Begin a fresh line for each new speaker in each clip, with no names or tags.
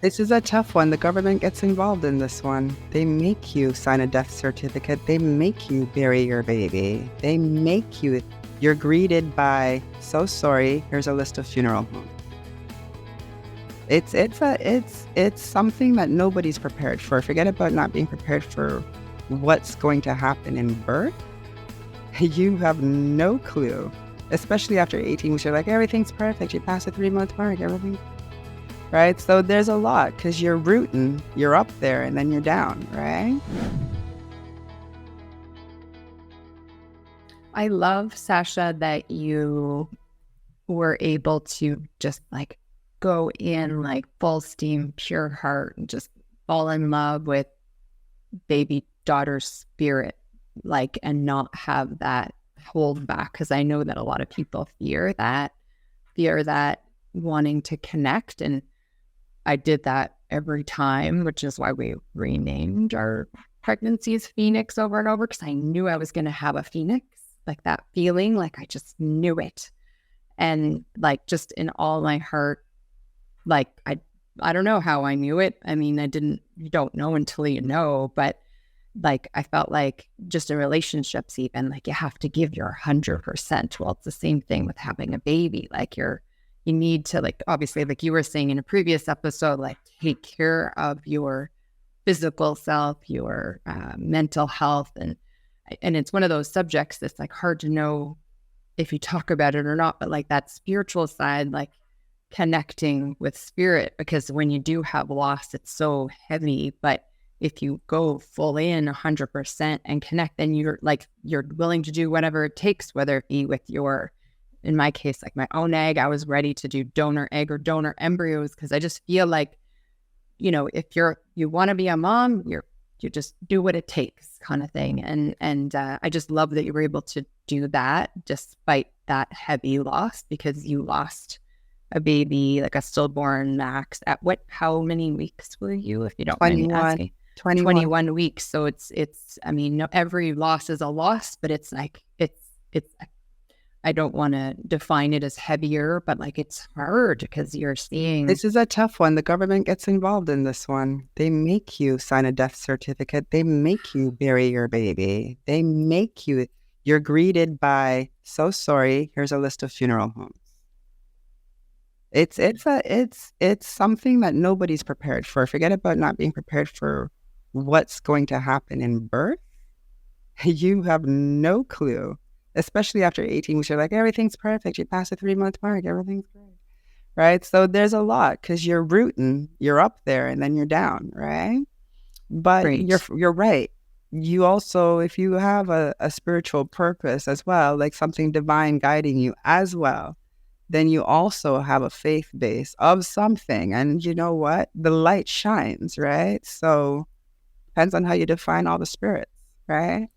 This is a tough one. The government gets involved in this one. They make you sign a death certificate. They make you bury your baby. They make you, you're greeted by, so sorry, here's a list of funeral homes. It's something that nobody's prepared for. Forget about not being prepared for what's going to happen in birth. You have no clue, especially after 18 weeks. You're like, everything's perfect. You pass the 3-month mark, everything. Right? So there's a lot because you're rooting, you're up there and then you're down, right?
I love, Sasha, that you were able to just like go in like full steam, pure heart, and just fall in love with baby daughter's spirit, like, and not have that hold back. Because I know that a lot of people fear that wanting to connect. And I did that every time, which is why we renamed our pregnancies Phoenix over and over, because I knew I was going to have a Phoenix, like that feeling, like I just knew it. And like just in all my heart, like I don't know how I knew it. I mean, you don't know until you know, but like I felt like just in relationships, even like you have to give your 100%. Well, it's the same thing with having a baby. Like you need to, like, obviously, like you were saying in a previous episode, like take care of your physical self, your mental health. And it's one of those subjects that's like hard to know if you talk about it or not, but like that spiritual side, like connecting with spirit, because when you do have loss, it's so heavy. But if you go full in 100% and connect, then you're willing to do whatever it takes, whether it be with your, in my case, like my own egg, I was ready to do donor egg or donor embryos, because I just feel like, you know, if you want to be a mom, you just do what it takes, kind of thing. And I just love that you were able to do that despite that heavy loss, because you lost a baby, like a stillborn max at how many weeks were you, if you don't mind me asking? 21 weeks. So it's, I mean, every loss is a loss, but it's like, it's, I don't want to define it as heavier, but like it's hard because you're seeing.
This is a tough one. The government gets involved in this one. They make you sign a death certificate. They make you bury your baby. They make you, you're greeted by, so sorry, here's a list of funeral homes. It's something that nobody's prepared for. Forget about not being prepared for what's going to happen in birth. You have no clue, especially after 18 weeks. You're like, everything's perfect. You pass the 3-month mark, everything's great. Right? So there's a lot because you're rooting, you're up there and then you're down, right? But you're right. You also, if you have a spiritual purpose as well, like something divine guiding you as well, then you also have a faith base of something. And you know what? The light shines, right? So depends on how you define all the spirits, right?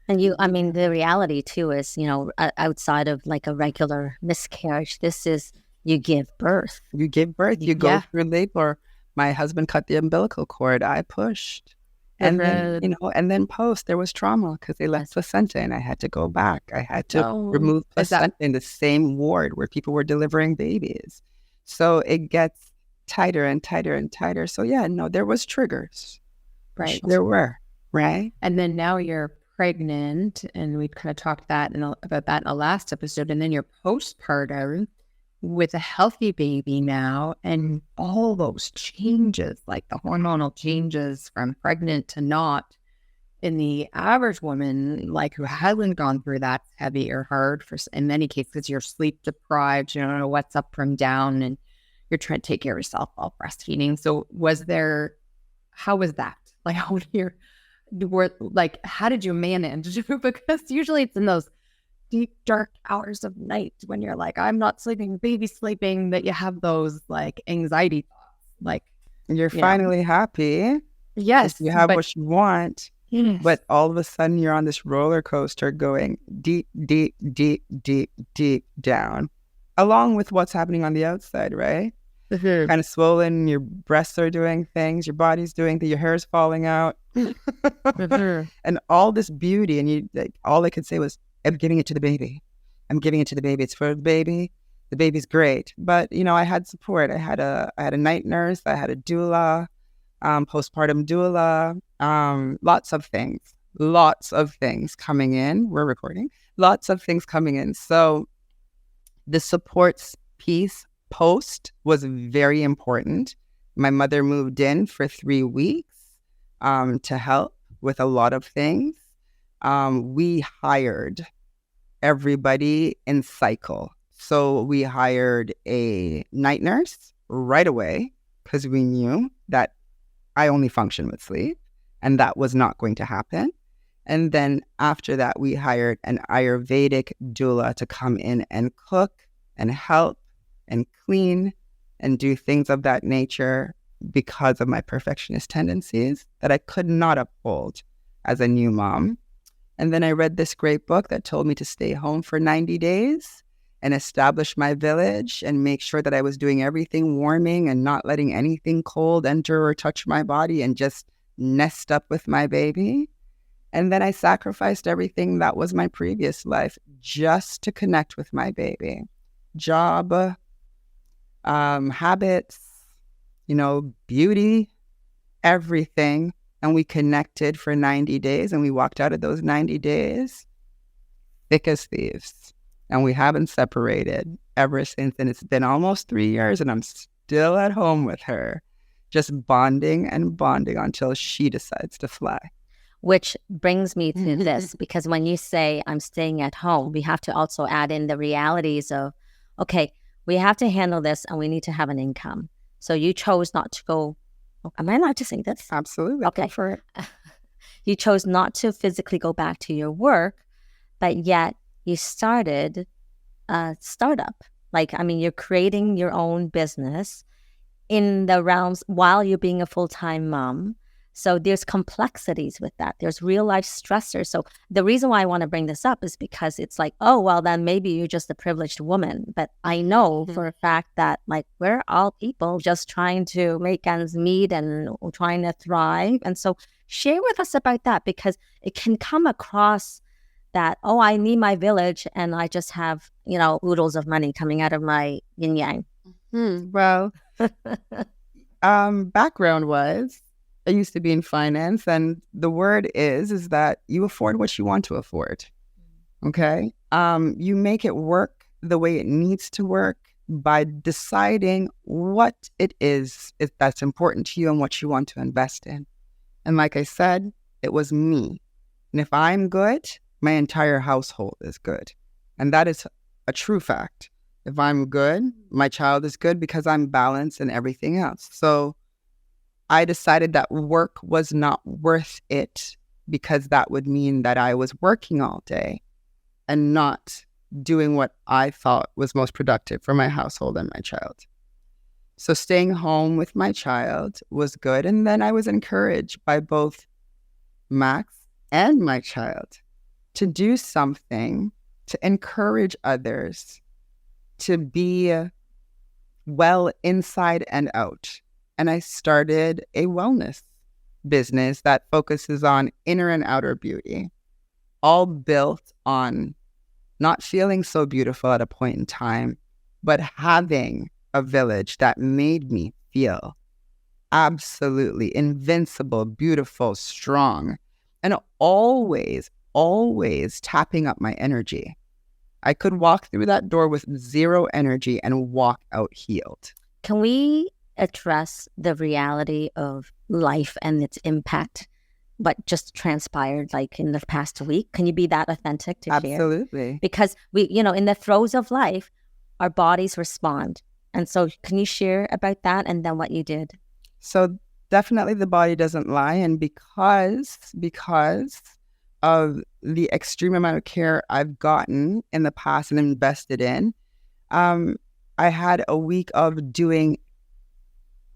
And the reality too is, you know, outside of like a regular miscarriage, this is, you give birth.
You give birth, you go through labor. My husband cut the umbilical cord, I pushed. And then, you know, and then post, there was trauma because they left placenta and I had to go back. I had to remove placenta in the same ward where people were delivering babies. So it gets tighter and tighter and tighter. So yeah, no, there was triggers.
Right.
There were, right?
And then now you're pregnant, and we kind of talked about that in the last episode. And then you're postpartum with a healthy baby now, and all those changes, like the hormonal changes from pregnant to not, in the average woman, like who hasn't gone through that heavy or hard, in many cases, you're sleep deprived, you don't know what's up from down, and you're trying to take care of yourself while breastfeeding. So how was that? Like, how did you manage? Because usually it's in those deep, dark hours of night when you're like, I'm not sleeping, baby's sleeping, that you have those like anxiety thoughts. Like
you're finally happy.
Yes.
You have what you want. Yes. But all of a sudden you're on this roller coaster going deep, deep, deep, deep, deep down, along with what's happening on the outside, right? Mm-hmm. Kind of swollen, your breasts are doing things, your body's doing things, your hair's falling out. Mm-hmm. And all this beauty, and all I could say was, I'm giving it to the baby. I'm giving it to the baby. It's for the baby. The baby's great. But, I had support. I had a night nurse. I had a doula, postpartum doula, lots of things coming in. We're recording. Lots of things coming in. So the supports piece post was very important. My mother moved in for 3 weeks to help with a lot of things. We hired everybody in cycle. So we hired a night nurse right away because we knew that I only function with sleep and that was not going to happen. And then after that, we hired an Ayurvedic doula to come in and cook and help and clean and do things of that nature because of my perfectionist tendencies that I could not uphold as a new mom. And then I read this great book that told me to stay home for 90 days and establish my village and make sure that I was doing everything warming and not letting anything cold enter or touch my body and just nest up with my baby. And then I sacrificed everything that was my previous life just to connect with my baby. Job, habits, beauty, everything. And we connected for 90 days and we walked out of those 90 days thick as thieves. And we haven't separated ever since. And it's been almost 3 years and I'm still at home with her, just bonding and bonding until she decides to fly.
Which brings me to this, because when you say I'm staying at home, we have to also add in the realities of, okay, we have to handle this and we need to have an income. So you chose not to go. Am I allowed to say this?
Absolutely.
Okay.
Go for it.
You chose not to physically go back to your work, but yet you started a startup. You're creating your own business in the realms while you're being a full-time mom. So there's complexities with that. There's real life stressors. So the reason why I want to bring this up is because it's like, oh, well, then maybe you're just a privileged woman. But I know for a fact that we're all people just trying to make ends meet and trying to thrive. And so share with us about that, because it can come across that, oh, I need my village and I just have, oodles of money coming out of my yin yang.
Well, background was, I used to be in finance, and the word is that you afford what you want to afford. Okay? You make it work the way it needs to work by deciding what it is that's important to you and what you want to invest in. And like I said, it was me. And if I'm good, my entire household is good. And that is a true fact. If I'm good, my child is good because I'm balanced and everything else. So I decided that work was not worth it because that would mean that I was working all day and not doing what I thought was most productive for my household and my child. So staying home with my child was good. And then I was encouraged by both Max and my child to do something to encourage others to be well inside and out. And I started a wellness business that focuses on inner and outer beauty, all built on not feeling so beautiful at a point in time, but having a village that made me feel absolutely invincible, beautiful, strong, and always tapping up my energy. I could walk through that door with zero energy and walk out healed.
Can we address the reality of life and its impact, what just transpired in the past week? Can you be that authentic to share?
Absolutely.
Because we, in the throes of life, our bodies respond. And so can you share about that and then what you did?
So definitely the body doesn't lie. And because of the extreme amount of care I've gotten in the past and invested in, I had a week of doing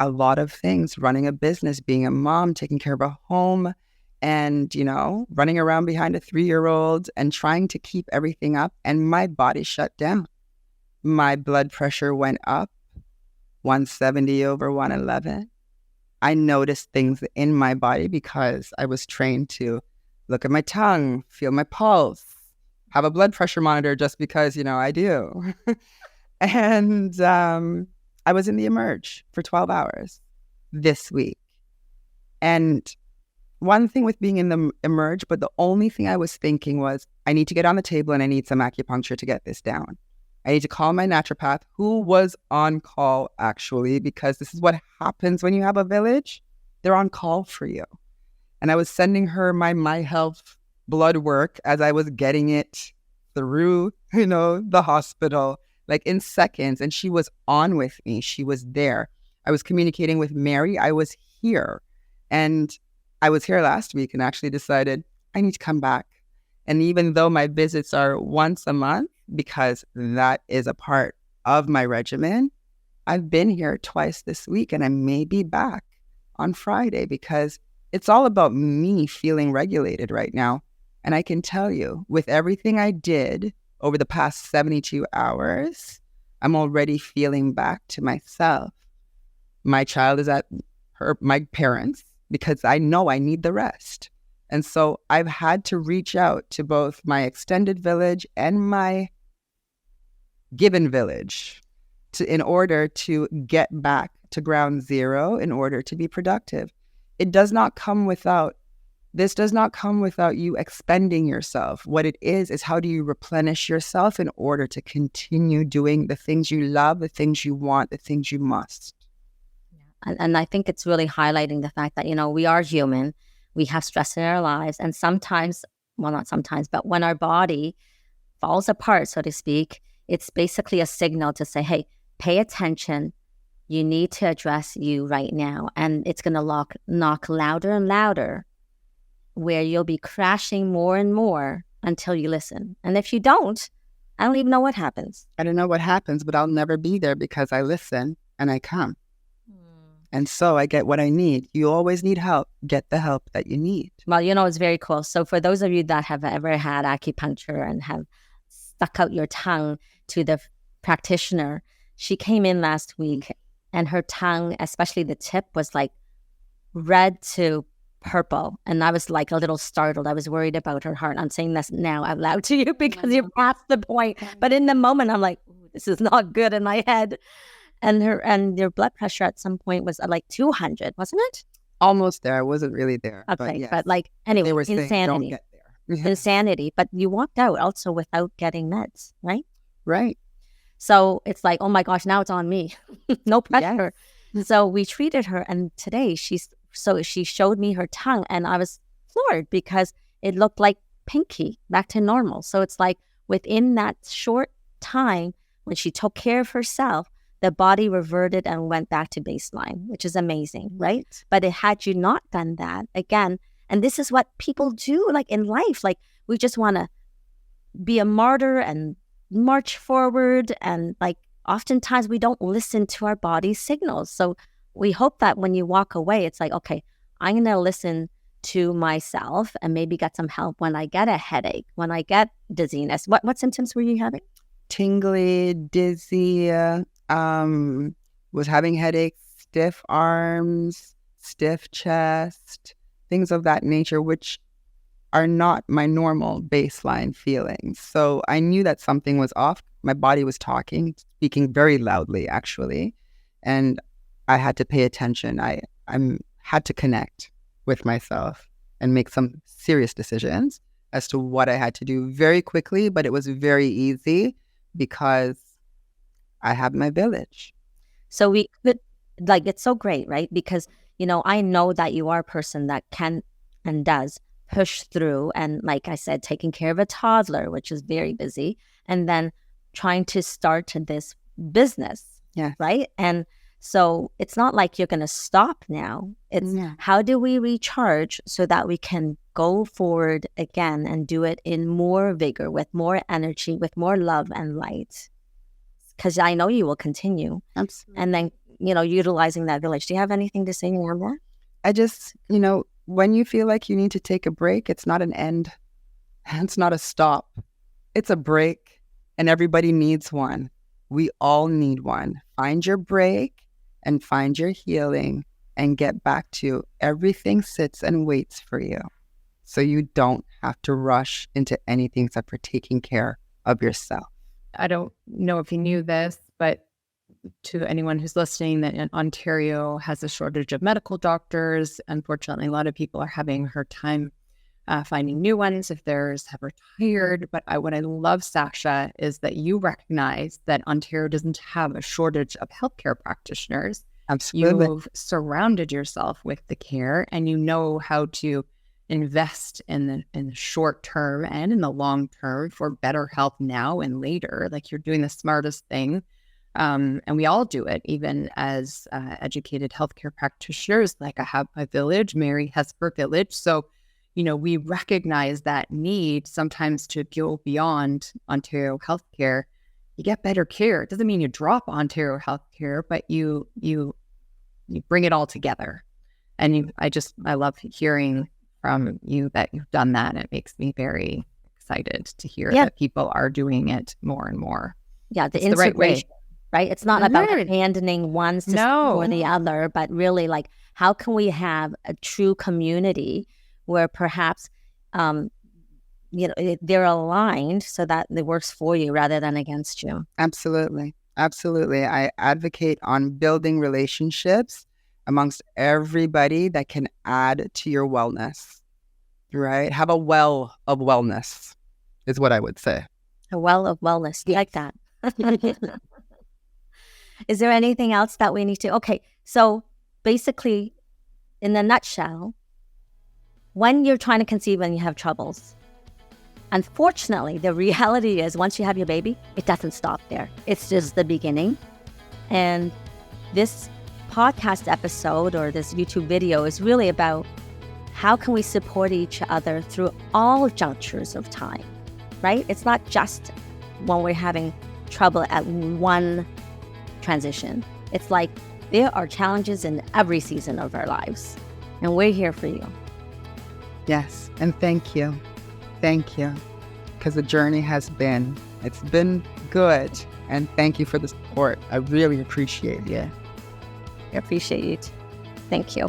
a lot of things, running a business, being a mom, taking care of a home, and, running around behind a 3-year-old and trying to keep everything up. And my body shut down. My blood pressure went up, 170 over 111. I noticed things in my body because I was trained to look at my tongue, feel my pulse, have a blood pressure monitor just because, I do. And I was in the Emerge for 12 hours this week. And one thing with being in the Emerge, but the only thing I was thinking was, I need to get on the table and I need some acupuncture to get this down. I need to call my naturopath, who was on call actually, because this is what happens when you have a village. They're on call for you. And I was sending her my health blood work as I was getting it through, the hospital, like in seconds. And she was on with me. She was there. I was communicating with Mary. I was here. And I was here last week and actually decided I need to come back. And even though my visits are once a month, because that is a part of my regimen, I've been here twice this week and I may be back on Friday because it's all about me feeling regulated right now. And I can tell you, with everything I did over the past 72 hours, I'm already feeling back to myself. My child is at my parents' because I know I need the rest. And so I've had to reach out to both my extended village and my given village in order to get back to ground zero, in order to be productive. This does not come without you expending yourself. What it is how do you replenish yourself in order to continue doing the things you love, the things you want, the things you must.
And I think it's really highlighting the fact that, we are human. We have stress in our lives. And sometimes, well, not sometimes, but when our body falls apart, so to speak, it's basically a signal to say, hey, pay attention. You need to address you right now. And it's going to knock louder and louder, where you'll be crashing more and more until you listen. And if you don't, I don't even know what happens.
I don't know what happens, but I'll never be there because I listen and I come. And so I get what I need. You always need help. Get the help that you need.
Well, it's very cool. So for those of you that have ever had acupuncture and have stuck out your tongue to the practitioner, she came in last week and her tongue, especially the tip, was like red to purple. And I was like a little startled. I was worried about her heart. I'm saying this now out loud to you because you're past the point. But in the moment, I'm like, this is not good in my head. And your blood pressure at some point was like 200, wasn't it?
Almost there. I wasn't really there.
Okay,
but, yes.
But like, anyway,
they were saying,
insanity.
Don't get there.
Insanity. But you walked out also without getting meds, right?
Right.
So it's like, oh my gosh, now it's on me. No pressure.
Yes.
So we treated her, and today she showed me her tongue, and I was floored because it looked like pinky, back to normal. So it's like within that short time, when she took care of herself, the body reverted and went back to baseline, which is amazing, right? But had you not done that, again, and this is what people do, like in life, like we just want to be a martyr and march forward, and like oftentimes we don't listen to our body's signals. So we hope that when you walk away, it's like, okay, I'm going to listen to myself and maybe get some help when I get a headache, when I get dizziness. What symptoms were you having?
Tingly, dizzy, was having headaches, stiff arms, stiff chest, things of that nature, which are not my normal baseline feelings. So I knew that something was off. My body was speaking very loudly, actually. And I had to pay attention. I had to connect with myself and make some serious decisions as to what I had to do very quickly, but it was very easy because I have my village.
So we could, like, it's so great, right? Because, I know that you are a person that can and does push through. And like I said, taking care of a toddler, which is very busy, and then trying to start this business, right? And so it's not like you're going to stop now. It's how do we recharge so that we can go forward again and do it in more vigor, with more energy, with more love and light. Because I know you will continue.
Absolutely.
And then, utilizing that village. Do you have anything to say more on that?
I just, when you feel like you need to take a break, it's not an end. It's not a stop. It's a break, and everybody needs one. We all need one. Find your break and find your healing and get back to everything sits and waits for you. So you don't have to rush into anything except for taking care of yourself.
I don't know if you knew this, but to anyone who's listening, that in Ontario has a shortage of medical doctors. Unfortunately, a lot of people are having a hard time finding new ones if theirs have retired. But what I love, Sasha, is that you recognize that Ontario doesn't have a shortage of healthcare practitioners.
Absolutely.
You've surrounded yourself with the care, and you know how to invest in the short term and in the long term for better health now and later. Like, you're doing the smartest thing. And we all do it, even as educated healthcare practitioners. Like, I have my village, Mary has her village. So, we recognize that need sometimes to go beyond Ontario healthcare. You get better care. It doesn't mean you drop Ontario healthcare, but you bring it all together. And I love hearing from you that you've done that. It makes me very excited to hear that people are doing it more and more.
Yeah,
it's the right way.
Right? It's not about abandoning one system or the other, but really like, how can we have a true community where perhaps, they're aligned so that it works for you rather than against you.
Absolutely. Absolutely. I advocate on building relationships amongst everybody that can add to your wellness, right? Have a well of wellness is what I would say.
A well of wellness. You like that? Is there anything else that we need to? Okay, so basically, in a nutshell, when you're trying to conceive and you have troubles, unfortunately, the reality is once you have your baby, it doesn't stop there. It's just the beginning. And this podcast episode or this YouTube video is really about how can we support each other through all junctures of time, right? It's not just when we're having trouble at one transition. It's like there are challenges in every season of our lives, and we're here for you.
Yes, and thank you. Thank you. Because the journey it's been good, and thank you for the support. I really appreciate it.
I appreciate it. Thank you.